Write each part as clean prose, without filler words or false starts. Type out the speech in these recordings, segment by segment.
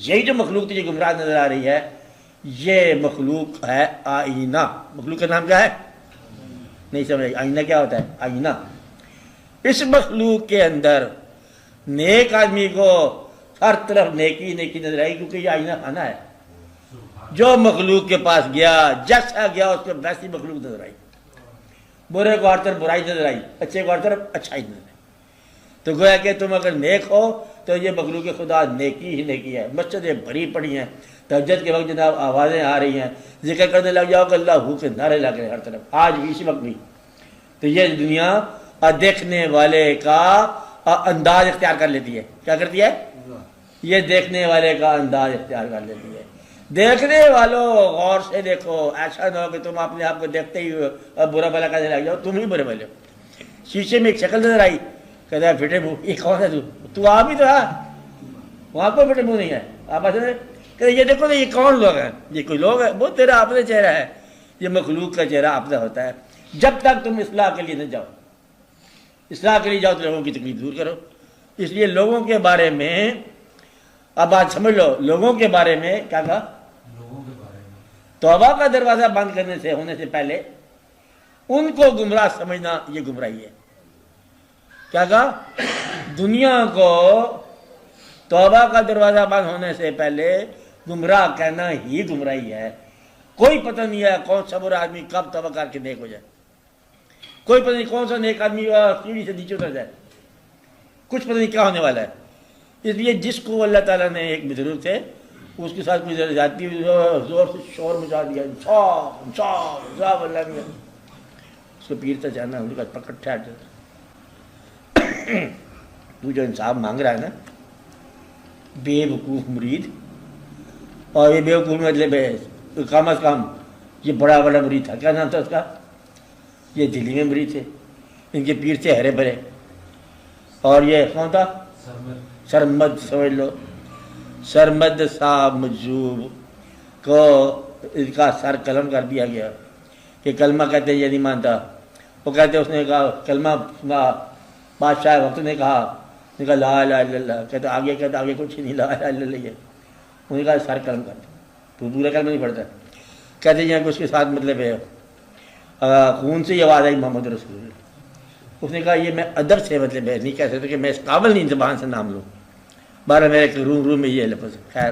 یہی جو مخلوق تجھے گمراہ نظر آ رہی ہے یہ مخلوق ہے آئینہ. مخلوق کا نام کیا ہے؟ نہیں سمجھ. آئینہ کیا ہوتا ہے؟ آئینہ. اس مخلوق کے اندر نیک آدمی کو ہر طرف نیکی نیکی نظر آئی کیونکہ یہ آئینہ خانہ ہے. جو مخلوق کے پاس گیا جیسا گیا اس کو ویسی مخلوق نظر آئی. برے کو ہر طرف برائی نظر آئی, اچھے کو ہر طرف اچھائی نظر آئی. تو گویا کہ تم اگر نیک ہو تو یہ مخلوق خدا نیکی ہی نیکی ہے. مسجدیں بھری پڑی ہیں, تہجد کے وقت جناب آوازیں آ رہی ہیں, ذکر کرنے لگ جاؤ کہ اللہ ہو کے نعرے لگ رہے ہر طرف, آج بھی اسی وقت بھی. تو یہ دنیا دیکھنے والے کا انداز اختیار کر لیتی ہے. کیا کرتی ہے؟ یہ دیکھنے والے کا انداز اختیار کر لیتی ہے. دیکھنے والوں غور سے دیکھو, ایسا نہ ہو کہ تم اپنے آپ کو دیکھتے ہی برا بھلا کہنے لگ جاؤ, تم ہی برے بھلے ہو. شیشے میں ایک شکل نظر آئی, کہتا ہے پھٹے منہ, یہ کون ہے تو آپ ہی تو ہے, وہاں کوئی پھٹے منہ نہیں ہے. آپ ایسے کہ یہ دیکھو یہ کون لوگ ہیں, یہ کوئی لوگ ہے, وہ تیرا اپنا چہرہ ہے. یہ مخلوق کا چہرہ اپنا ہوتا ہے. جب تک تم اصلاح کے لیے نہ جاؤ, اصلاح کے لیے جاؤ تو لوگوں کی تکلیف دور کرو. اس لیے لوگوں کے بارے میں اب بات سمجھ لو. لوگوں کے بارے میں کیا کہا؟ توبہ کا دروازہ بند کرنے سے ہونے سے پہلے ان کو گمراہ سمجھنا یہ گمراہی ہے. کیا کہا؟ دنیا کو توبہ کا دروازہ بند ہونے سے پہلے گمراہ کہنا ہی گمراہی ہے. کوئی پتہ نہیں ہے کون سا برا آدمی کب توبہ کر کے نیک ہو جائے, کوئی پتہ نہیں کون سا نیک آدمی سیڑھی سے نیچے اتر جائے, کچھ پتہ نہیں کیا ہونے والا ہے. اس لیے جس کو اللہ تعالیٰ نے ایک بزرگ تھے اس کے ساتھ کوئی جاتی زور سے شور مچا دیا, انصاف اللہ نے اس کو پیر سے جانا ان کا پکڑ ٹھہر جاتا. تو جو انصاف مانگ رہا ہے نا, بے وقوف مرید, اور یہ بے وقوف مطلب کم از کم یہ بڑا بڑا مرید تھا. کیا نام تھا اس کا؟ یہ دلی میں مرید تھے, ان کے پیر تھے ہرے بھرے. اور یہ کون تھا؟ سرمد. سمجھ لو سرمد صاحب مجذوب کو ان کا سر قلم کر دیا گیا کہ کلمہ کہتے یہ نہیں مانتا. وہ کہتے اس نے کہا کلمہ بادشاہ وقت نے کہا لا الہ الا اللہ, کہتے آگے کچھ نہیں, لا الہ الا اللہ. انہوں نے کہا سر قلم کر دیا, تو پورا کلمہ نہیں پڑھتا. کہتے ہیں کہ اس کے ساتھ مطلب ہے خون سے یہ آواز آئی محمد رسول اللہ. اس نے کہا یہ میں ادب سے مطلب ہے نہیں کہہ سکتا کہ میں اس قابل نہیں زبان سے نام لوں, بارہ میرے روم میں یہ لفظ. خیر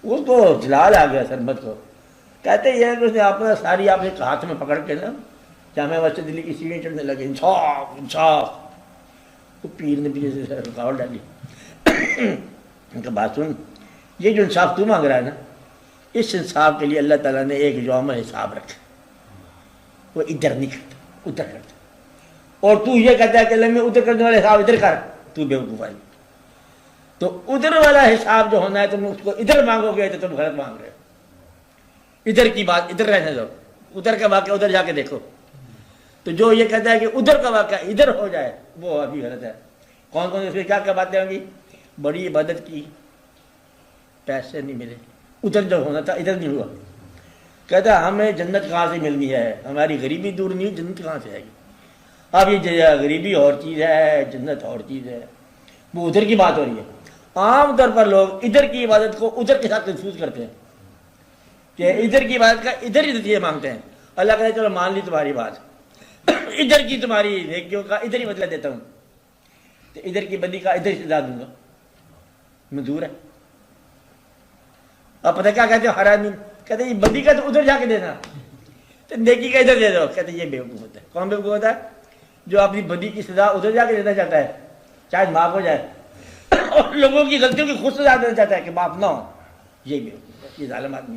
اس کو جلال آ گیا سرمد کو. کہتے یہ کہ اس نے اپنا ساری آپ ایک ہاتھ میں پکڑ کے نا جامع مسجد دلی کی سیڑھیاں چڑھنے لگے, انصاف انصاف. تو پیر نے بھی رکاوٹ ڈالی. ان کا بات سن, یہ جو انصاف تو مانگ رہا ہے نا, اس انصاف کے لیے اللہ تعالیٰ نے ایک یوم حساب رکھا. وہ ادھر نہیں کرتا, ادھر کرتا. اور تو یہ کہتا ہے کہ اللہ میں ادھر کرنے والا حساب ادھر کر, تو بے وقوف آئی. تو ادھر والا حساب جو ہونا ہے تم اس کو ادھر مانگو گے تو تم غلط مانگ رہے ہو. ادھر کی بات ادھر رہنے دو, ادھر کا واقعہ ادھر جا کے دیکھو. تو جو یہ کہتا ہے کہ ادھر کا واقعہ ادھر ہو جائے وہ ابھی غلط ہے. کون کون اس میں کیا کیا باتیں ہوں گی؟ بڑی عبادت کی, پیسے نہیں ملے, ادھر جو ہونا تھا ادھر نہیں ہوا. کہتا ہے ہمیں جنت کہاں سے ملنی ہے, ہماری غریبی دور نہیں ہوئی, جنت کہاں سے آئے گی. اب یہ غریبی اور چیز ہے, جنت اور چیز ہے, وہ ادھر کی بات ہو رہی ہے. عام طور پر لوگ ادھر کی عبادت کو ادھر کے ساتھ کنفیوز کرتے ہیں کہ ادھر کی عبادت کا ادھر ہی نتیجے مانگتے ہیں. اللہ کہتے چلو مان لی تمہاری بات, ادھر کی تمہاری نیکیوں کا ادھر ہی بدلہ دیتا ہوں, تو ادھر کی بندی کا ادھر ہی سزا دوں گا. منظور ہے؟ آپ پتہ کیا کہتے ہو ہر آدمی کہتے یہ بندی کا تو ادھر جا کے دینا, تو نیکی کا ادھر دے دو. کہتے یہ بے وقوف ہوتا ہے. کون بے وقوف ہوتا ہے؟ جو اپنی بدی کی سزا ادھر جا کے دینا چاہتا ہے شاید معاف ہو جائے, اور لوگوں کی غلطیوں کی خود سزا دینا چاہتا ہے کہ معاف نہ ہو. یہ بے وقوف ہے, یہ ظالم آدمی.